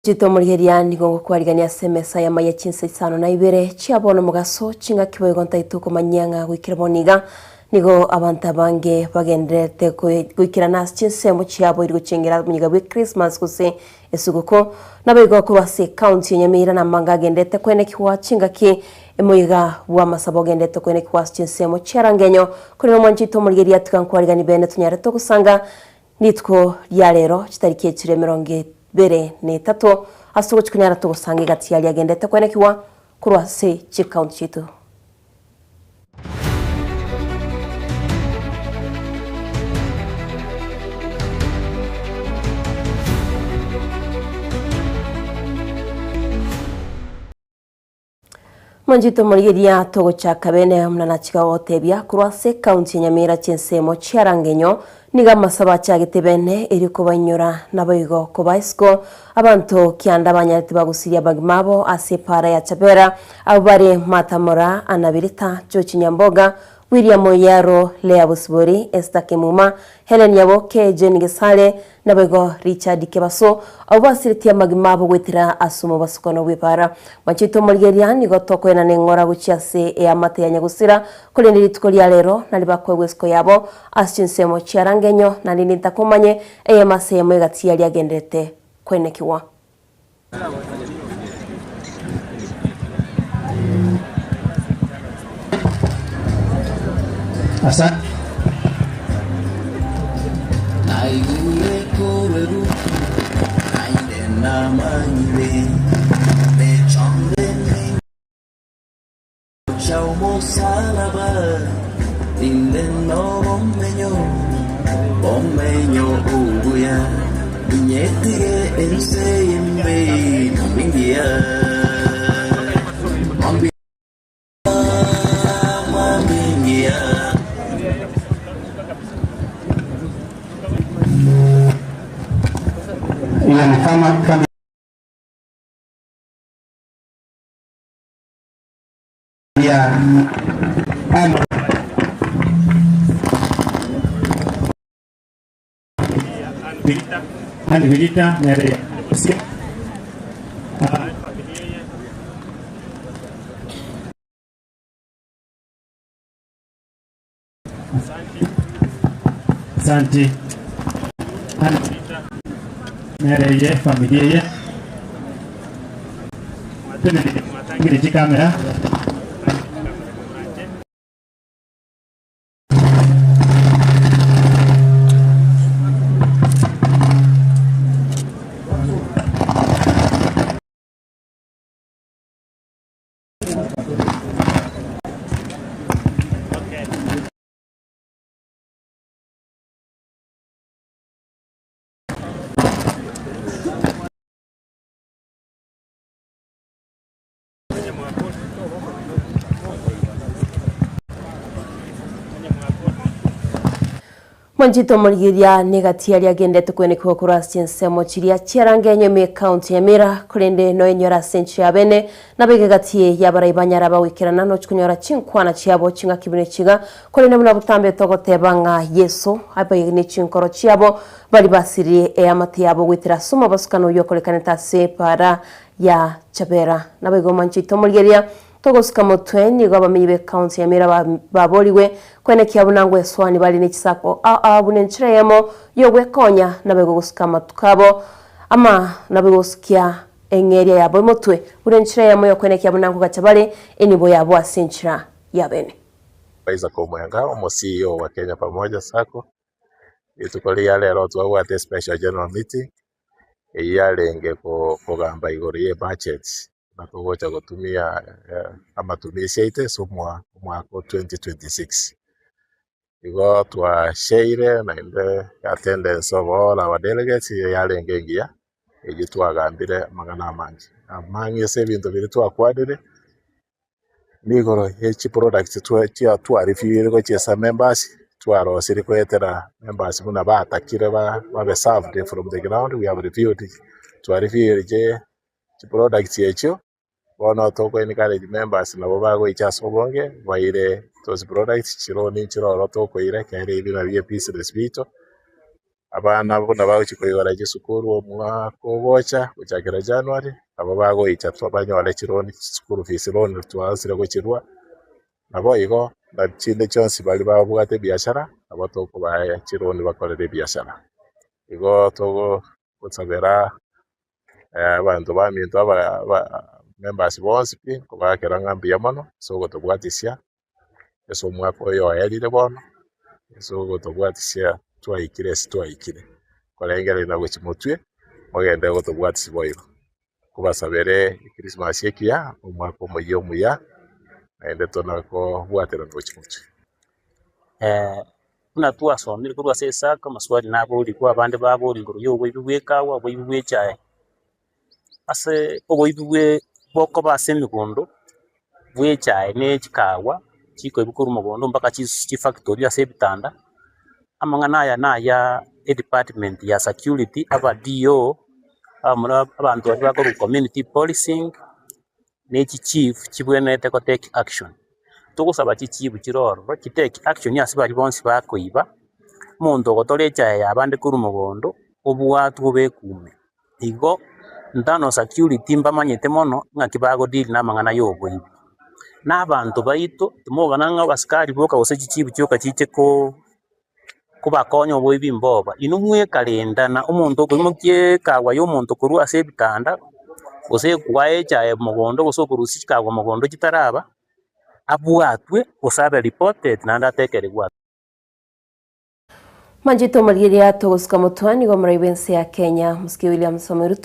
Jito murigeria nigo kwarigania semesa ya maya chinsa isano na ibere chiabona mugaso chinga kiboye gonta ituko manyanga gwikira boniga nigo abanta bange bagendete gwikira nas chinse mu chiabo iri gucengera munyiga bwe Christmas kuse esuguko nabego ko base county ya Nyamira na manga gendete kwene kiwa chinga ki emuyiga wa masabo gendete kwene kiwa chinse mu charangenyo kuri no mwanjito murigeria tukankwarigani bene tunyare to kusanga nitko ya lero kitariki 23 asuko chikunyara tugusanga gati yali agendete kwenekiwa kurwase chief county chitu Manjito murigeria togo chaka bene mnana chika otebia kurwase county Nyamira chensemo chiarangenyo niga masaba chagete bene iri kubanyura nabayigo kubaisko abantu kianda banyariti bagusiria bagmabo asepara ya Chabera abare matamora anabirita Jochi Nyamboga William Oyaro Lea Busbori Esther Kimuma Helen Yaboke Jenny Gesale nabayigo Richard Kebaso abasiritia magmabo gwetira asumo basukono wipara Manchito murigeria nigo toko ena nengora guchiase e amate ya Nyagusira kulindi litukolia lero nalibakwe wesko yabo asinsemo chiarangenyo na nini takumanye eye masemo egati yali agendete kwenekiwa Asa Naigule koreru Aide namanywe Bechondene Chau mosalaba Inde no bommeño uguya Inyetire ense yembe Mingia yani kama ya Anvilita Nerea Santi Nerea familia Matangiri di kamera Manjito murigeria negati yali agendete kwenekiwa kurwase nsemo chiria chiarangenyo me county ya Nyamira kulende no enyora senchi ya bene nabege gati yabarayibanyara bawikirana no chikunyora chinkwana chiabo chinga kibune chiga kulende muna butambe togotebanga Yesu abayigine chinkoro chiabo bali basiri e amati yabo witira suma basukano yokolekaneta separa ya Chabera nabego manjito murigeria togosuka mutwe nigo abamenyibe county ya Nyamira baboliwe kwenekiya bunangwe swani bali n'ikisako bunenchireyemo yogwe konya nabego gusuka matukabo ama nabego gusukia engeria yabo mutwe bunenchireyemo yokwenekiya bunangwe gachabale enibo yabo asinchira yabene Isaac Omwenga CEO wa Kenya Pamoja Sacco itukolia lero twawate special general meeting eyalenge kugamba igoro ye budget nakugocha gutumia amatumizi yaite mwaka 2026 igo twashaire na inde attendance of all our delegates yalengengia egitwagambire magana amangi ese bintu biri twakwadire nigoro echi product twarifire go chesa members twarosiri kwetera members muna batakire babe served from the ground. We have reviewed twarifire je product yecho bono toko encourage members nabo bago ichasobonge baire those products chironi chiroro toko ire kare ibina bye piece respito abana bona baguchikoigora gisukuru omwaka ogocha guchakira January abo bagoicha twabanyole chironi school fees loan twasire gochirwa nabo igo na chinde chonsi bali babwate biashara abo tokubaya chironi bakorere biashara igo togo gutsabera abantu baminto members bonsi pi kubakera ngambi yamono so gotobwatisia eso mwaka oyo erire bono eso gotobwatisia twaikire kolengera na gochimotwe mogende gotobwatisi boigo kubasabere Christmas yekia omwaka omuya omuya ende tonako bwatera gochimotwe kuna twasomire kurwa sesaka maswali nabo uri kwa abandi babo uri nguru yo bwibwekawa bwibwechaye ase obwibwe boko basemikondo bwechaye ne chikawa chiko ibukuru mugondo mpaka chi factory ase bitanda amangana ya department ya security aba DO amura abantu bakora community policing ne chief chibwenete ko take action tugusaba chichibu chiroro chiteke action yasibari bonsi bakoiba muntu gotorecha ya abandi kuru mugondo obwatu obekume igo ndano security mbamanyete mono ngakibago deal na mangana yobo n'abantu baito tumogana nga basikari boka gose chichibu cyoka chicheko kubakonya obwibi mboba inumwe kalendana omuntu okumukie kawa y'omuntu kurwa ase bitanda gose kwaecha mugondo gose kurusika kwa mugondo kitaraba abwatwe osabe reported na ndatekerwa Manjito Margiria toguska mutwani go muraibense ya Kenya Muski William Samuel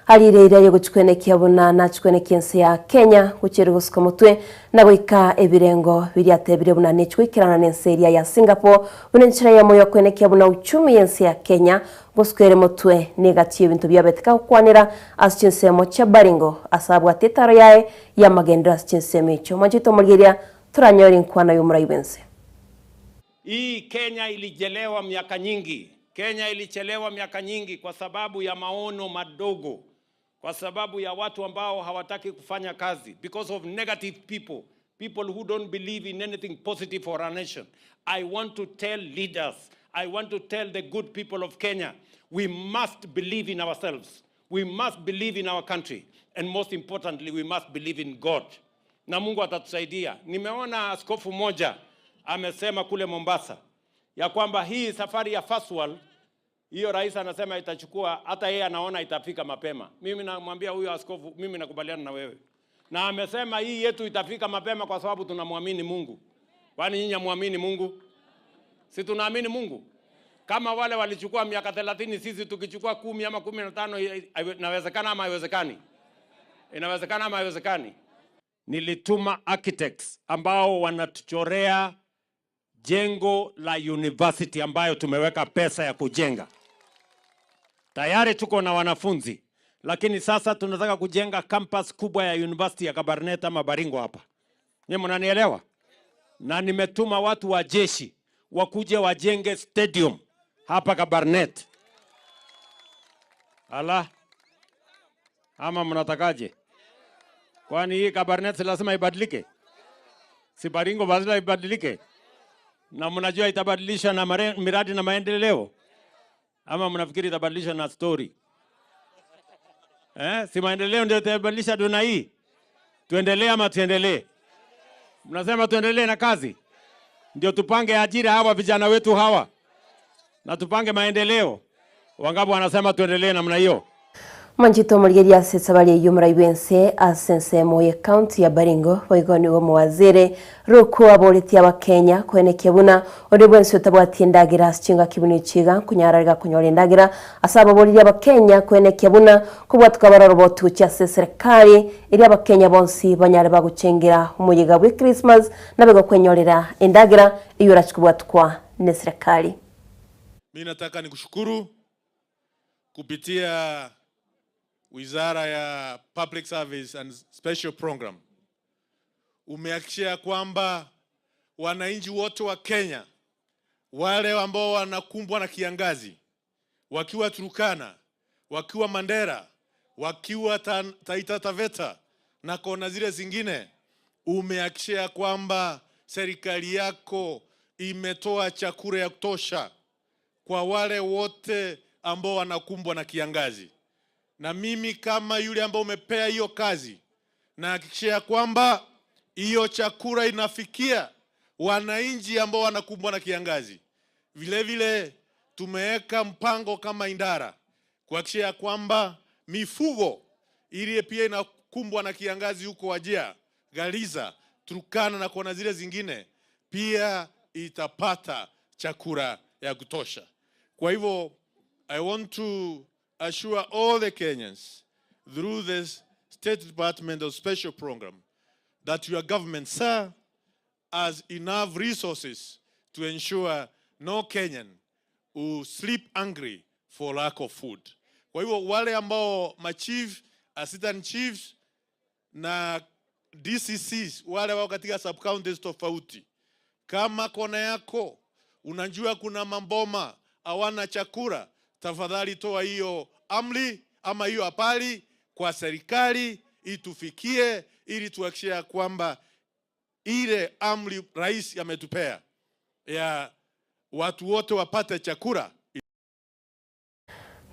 harireira yo guchwenekia buna na chwenekiense ya Kenya guchira guska mutwe na goika ebirengo biriatebire buna nechwikirana nenseria ya Singapore bunenchira ya moyo kwenekia buna uchumi yense ya Kenya guskwere mutwe negatiye bintu byabetka kwanira aschinsemo cha Baringo asabu atetaro yae ya magendra aschinsemo icho Manjito Margiria turanyori nkwana yo muraibense. Hii Kenya ilichelewa miaka nyingi. Kenya ilichelewa miaka nyingi kwa sababu ya maono madogo. Kwa sababu ya watu ambao hawataki kufanya kazi. Because of negative people. People who don't believe in anything positive for our nation. I want to tell leaders. I want to tell the good people of Kenya. We must believe in ourselves. We must believe in our country. And most importantly, we must believe in God. Na Mungu atatusaidia. Nimeona askofu moja amesema kule Mombasa ya kwamba hii safari ya First World hiyo rais anasema itachukua, hata yeye anaona itafika mapema. Mimi namwambia huyo askofu, mimi nakubaliana na wewe. Na amesema hii yetu itafika mapema kwa sababu tunamwamini Mungu. Kwani nyinyi muamini Mungu? Si tunaamini Mungu? Kama wale walichukua miaka 30, sisi tukichukua 10 ama 15, inawezekana ama haiwezekani? Inawezekana ama haiwezekani? Nilituma architects ambao wanatuchorea jengo la university ambayo tumeweka pesa ya kujenga. Tayari tuko na wanafunzi, lakini sasa tunataka kujenga campus kubwa ya university ya Kabarnet ama Baringo hapa. Nyinyi mnanielewa? Na nimetuma watu wa jeshi wakuje wajenge stadium hapa Kabarnet. Ala, ama mnatakaje? Kwani hii Kabarnet lazima ibadilike? Si Baringo lazima ibadilike? Na mnajua itabadilisha na miradi na maendeleo? Ama mnafikiri itabadilisha na story? Si maendeleo ndio itabadilisha dunia hii? Tuendelee ama tuendelee? Mnasema tuendelee na kazi? Ndio tupange ajira hawa vijana wetu hawa? Na tupange maendeleo? Wangapi wanasema tuendelee namna hiyo? Manjito Margiria sesabali yumuraibense asensemo ye county ya Baringo boigoni wo muwazire ruko aboriti aba Kenya kweneke buna odebwense utabwatindagira ashinga kibuni chiga kunyarariga kunyorendagira asaba boriti aba Kenya kweneke buna kubwatuka bararobotu cya serikali iri aba Kenya bonsi banyare bagucengera umuyiga wa Christmas nabego kwenyorera endagira iyo rachikubwatukwa ne serikali. Mimi nataka nikushukuru kupitia Wizara ya Public Service and Special Program. Umehakikisha kwamba wananchi wote wa Kenya, wale ambao wanakumbwa na kiangazi, wakiwa Turkana, wakiwa Mandera, wakiwa Taita Taveta na kona zile zingine, umehakikisha kwamba serikali yako imetoa chakula ya kutosha kwa wale wote ambao wanakumbwa na kiangazi. Na mimi kama yule ambao umepea hiyo kazi, na hakikisha kwamba hiyo chakula inafikia wananchi ambao wanakumbwa na kiangazi. Vile vile tumeweka mpango kama Indara kuhakikisha kwamba mifugo ili pia inakumbwa na kiangazi huko Wajir, Garissa, Turkana na kona zile zingine pia itapata chakula ya kutosha. Kwa hivyo I want to assure all the Kenyans through this State Department of Special Program that your government, sir, has enough resources to ensure no Kenyan who sleep hungry for lack of food. Kwa hivyo wale ambao machief, assistant chiefs na DCCs wale wao katika sub counties tofauti, kama kona yako unajua kuna mamboma hawana chakula, tafadhali toa hiyo amri ama hiyo apali kwa serikali itufikie, ili tuhakikishe kwamba ile amri rais ametupea ya watu wote wapate chakula.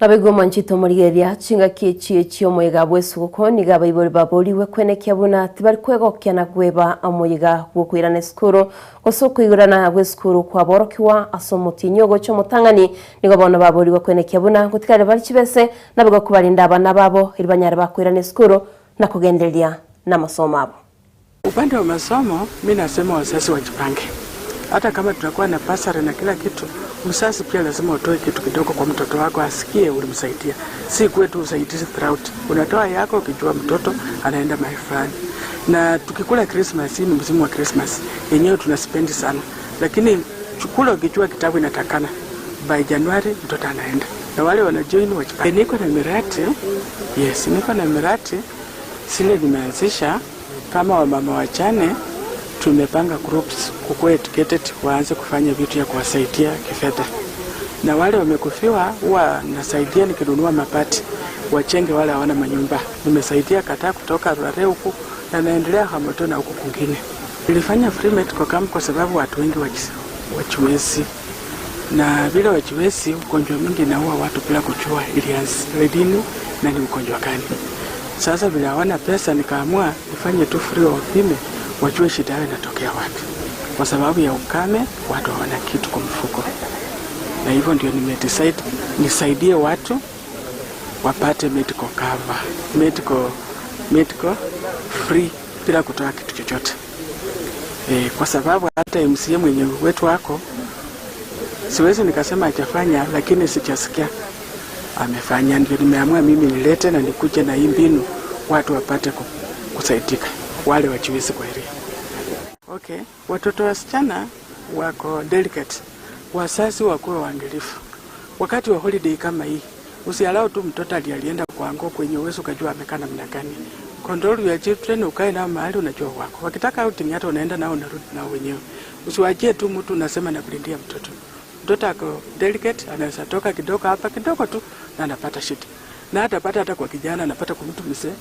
Nabego manchito murigeria chinga kichi chio moyiga bwesuko niga bayibori baboriwe kwenekia buna tibari kwegokya na gweba amoyiga gwokwirana skuru osoko igurana bweskuru kwa borokiwa asomutinyo gocho mutangani nigo bona baboriwe kwenekia buna gutikare bari kibese nabego kubarinda abana babo iribanyara bakwirana skuru na kugendelia na masomo abo. Upande wa masomo mimi nasema wazazi wajipange. Hata kama tutakuwa na pasare na kila kitu, msasi pia lazima utoe kitu kidogo kwa mtoto wako asikie ulimsaidia. Si kwetu usaidizi throughout. Unatoa yako ukijua mtoto anaenda mahali fulani. Na tukikula Christmas, hii ni msimu wa Christmas, yenyewe tunaspendi sana. Lakini chukula ukijua kitabu inatakana, by January mtoto anaenda. Na wale wanajoin wajipange. Niko na miradi, yes, niko na miradi sile nimeanzisha kama wamama wachane. Tumepanga groups kukuwa educated waanze kufanya vitu ya kuwasaidia kifedha. Na wale wamekufiwa huwa nasaidia nikinunua mabati wachenge wale hawana manyumba. Nimesaidia kata kutoka Rware huku na naendelea Hamoto na huku kwingine. Nilifanya free medical camp kwa sababu watu wengi wachiwezi. Na vile wachiwezi ugonjwa mingi na huwa watu bila kujua ilianza lini na ni ugonjwa gani. Sasa vile hawana pesa nikaamua nifanye tu free wapime wajue shida yao inatokea wapi. Kwa sababu ya ukame watu hawana kitu kwa mfuko. Na hivyo ndio nimedecide nisaidie watu wapate medical cover, medical free bila kutoa kitu chochote. Kwa sababu hata MCA mwenye wetu wako siwezi nikasema hajafanya, lakini sijasikia amefanya. Ndio nimeamua mimi nilete na nikuje na hii mbinu watu wapate kusaidika, wale wachiwezi kwa area. Okay, watoto wasichana wako delicate. Wazazi wakuwe waangalifu. Wakati wa holiday kama hii, usialao tu mtoto alienda kwa ngo kwenye uwezo kujua amekaa namna gani. Control your children, ukae nao mahali unajua wako. Wakitaka outing hata unaenda nao unarudi nao wenyewe. Usiwachie tu mtu unasema na kulindia mtoto. Mtoto ako delicate, anaweza toka kidogo hapa kidogo tu na anapata shida. Na hata kwa kijana anapata kwa mtu mzee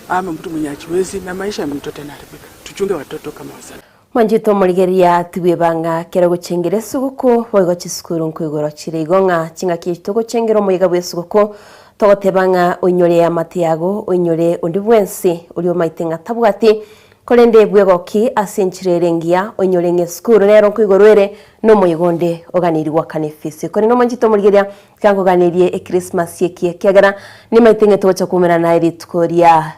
ama mtu mwenye achiwezi na maisha ya mtoto yanaharibika. Tuchunge watoto kama wazazi. Manjito murigeria tibwebanga kera gucengere suguko boigo chiskuru nkwigoro chirigonga chinga kito gucengero muyiga bwesuguko togotebanga onyore ya matiago onyore undi bwensi uri maitenga tabwati kolende bwegoki asenchirerengia onyore ngeskuru rero nkwigorwere no muyigonde oganirwa kanefisi kone no manjito murigeria kango ganirie e Christmas yekie kiagara ni maitenga tocha kumera na eritkoria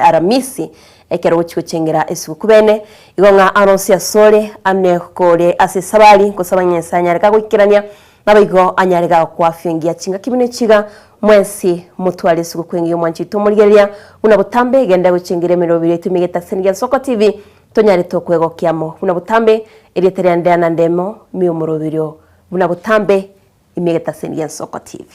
aramisi ekero guchikuchengera esuku bene igonga anonsia sole amne kore asesabali kusabanyesa nyareka gwikirania nabaigo anyareka kwafyengia chinga kibune chiga mwensi mutwale esuku kwengiyo mwanchito murigeria una butambe genda guchengere 2 sengia Soko TV tonyare tokwego kiamo una butambe eretere ndana ndemo miyo murobirio una butambe imegeta sengia Soko TV.